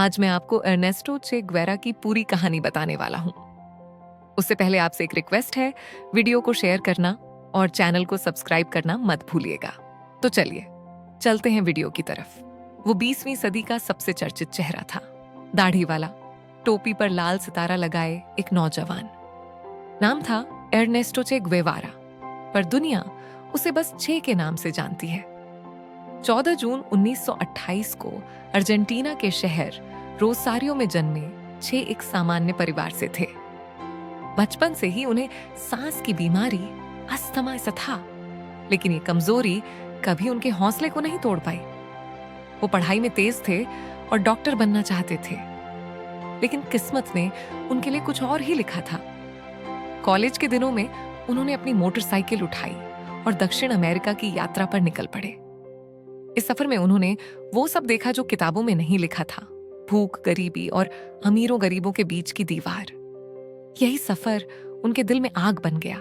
आज मैं आपको अर्नेस्टो चे ग्वेरा की पूरी कहानी बताने वाला हूँ। उससे पहले आपसे एक रिक्वेस्ट है, वीडियो को शेयर करना और चैनल को सब्सक्राइब करना मत भूलिएगा। तो चलिए चलते हैं वीडियो की तरफ। वो 20वीं सदी का सबसे चर्चित चेहरा था। दाढ़ी वाला, टोपी पर लाल सितारा लगाए एक नौजवान। नाम था अर्नेस्टो चे ग्वेवारा, पर दुनिया उसे बस चे के नाम से जानती है। 14 जून 1928 को अर्जेंटीना के शहर रोसारियो में जन्मे चे एक सामान्य परिवार से थे। बचपन से ही उन्हें सांस की बीमारी अस्थमा सा था, लेकिन ये कमजोरी कभी उनके हौसले को नहीं तोड़ पाई। वो पढ़ाई में तेज थे और डॉक्टर बनना चाहते थे, लेकिन किस्मत ने उनके लिए कुछ और ही लिखा था। कॉलेज के दिनों में उन्होंने अपनी मोटरसाइकिल उठाई और दक्षिण अमेरिका की यात्रा पर निकल पड़े। इस सफर में उन्होंने वो सब देखा जो किताबों में नहीं लिखा था, भूख, गरीबी और अमीरों गरीबों के बीच की दीवार। यही सफर उनके दिल में आग बन गया।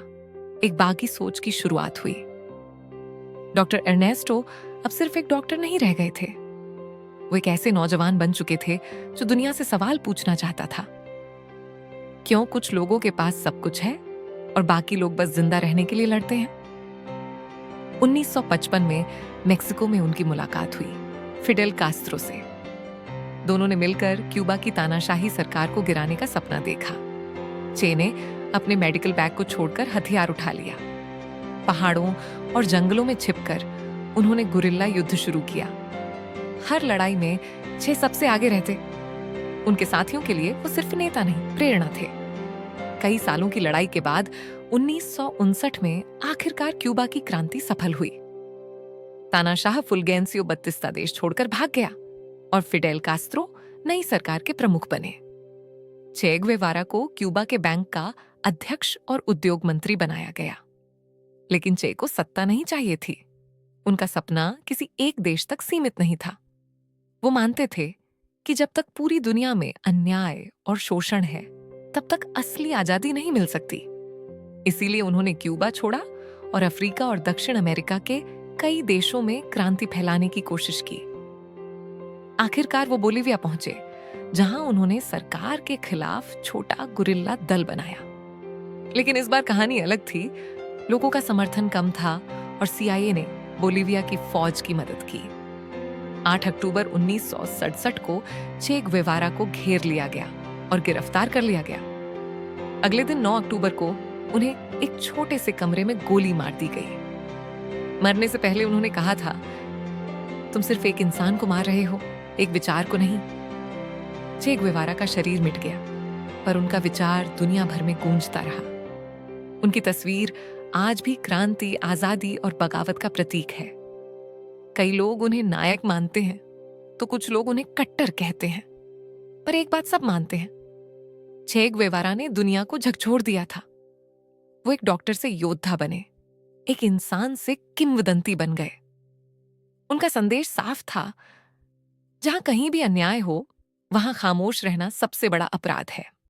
एक बागी सोच की शुरुआत हुई। डॉक्टर अर्नेस्टो अब सिर्फ एक डॉक्टर नहीं रह गए थे। वो एक ऐसे नौजवान बन चुके थे जो दुनिया से सवाल पूछना चाहता था। क्यों कुछ लोगों के पास सब कुछ है और बाकी लोग बस जिंदा रहने के लिए लड़ते हैं? 1955 में मेक्सिको में उनकी मुलाकात हुई फिडेल कास्त्रो से। दोनों ने मिलकर क्यूबा की तानाशाही सरकार को गिराने का सपना देखा। चे ने अपने मेडिकल बैग को छोड़कर हथियार उठा लिया। पहाड़ों और जंगलों में छिपकर उन्होंने गुरिल्ला युद्ध शुरू किया। हर लड़ाई में चे सबसे आगे रहते। उनके साथियों के लिए वो सिर्फ नेता नहीं, प्रेरणा थे। कई सालों की लड़ाई के बाद 1959 में आखिरकार क्यूबा की क्रांति सफल हुई। तानाशाह फुल्गेंसियो बत्तिस्ता देश छोड़कर भाग गया और फिडेल कास्त्रो नई सरकार के प्रमुख बने। चे ग्वेवारा को क्यूबा के बैंक का अध्यक्ष और उद्योग मंत्री बनाया गया। लेकिन चे को सत्ता नहीं चाहिए थी। उनका सपना किसी एक देश तक सीमित नहीं था। वो मानते थे कि जब तक पूरी दुनिया में अन्याय और शोषण है, तब तक असली आजादी नहीं मिल सकती। इसीलिए उन्होंने क्यूबा छोड़ा और अफ्रीका और दक्षिण अमेरिका के कई देशों में क्रांति फैलाने की कोशिश की। आखिरकार वो बोलिविया पहुंचे, जहां उन्होंने सरकार के खिलाफ छोटा गुरिल्ला दल बनाया। लेकिन इस बार कहानी अलग थी। लोगों का समर्थन कम था और सीआईए ने बोलिविया की फौज की मदद की। 8 अक्टूबर 1967 को चे ग्वेवारा को घेर लिया गया और गिरफ्तार कर लिया गया। अगले दिन 9 अक्टूबर को उन्हें एक छोटे से कमरे में गोली मार दी गई। मरने से पहले उन्होंने कहा था, तुम सिर्फ एक इंसान को मार रहे हो, एक विचार को नहीं। चे ग्वेवारा का शरीर मिट गया, पर उनका विचार दुनिया भर में गूंजता रहा। उनकी तस्वीर आज भी क्रांति, आजादी और बगावत का प्रतीक है। कई लोग उन्हें नायक मानते हैं, तो कुछ लोग उन्हें कट्टर कहते हैं, पर एक बात सब मानते हैं, चे ग्वेवारा ने दुनिया को झकझोर दिया था। वो एक डॉक्टर से योद्धा बने, एक इंसान से किंवदंती बन गए। उनका संदेश साफ था, जहां कहीं भी अन्याय हो, वहां खामोश रहना सबसे बड़ा अपराध है।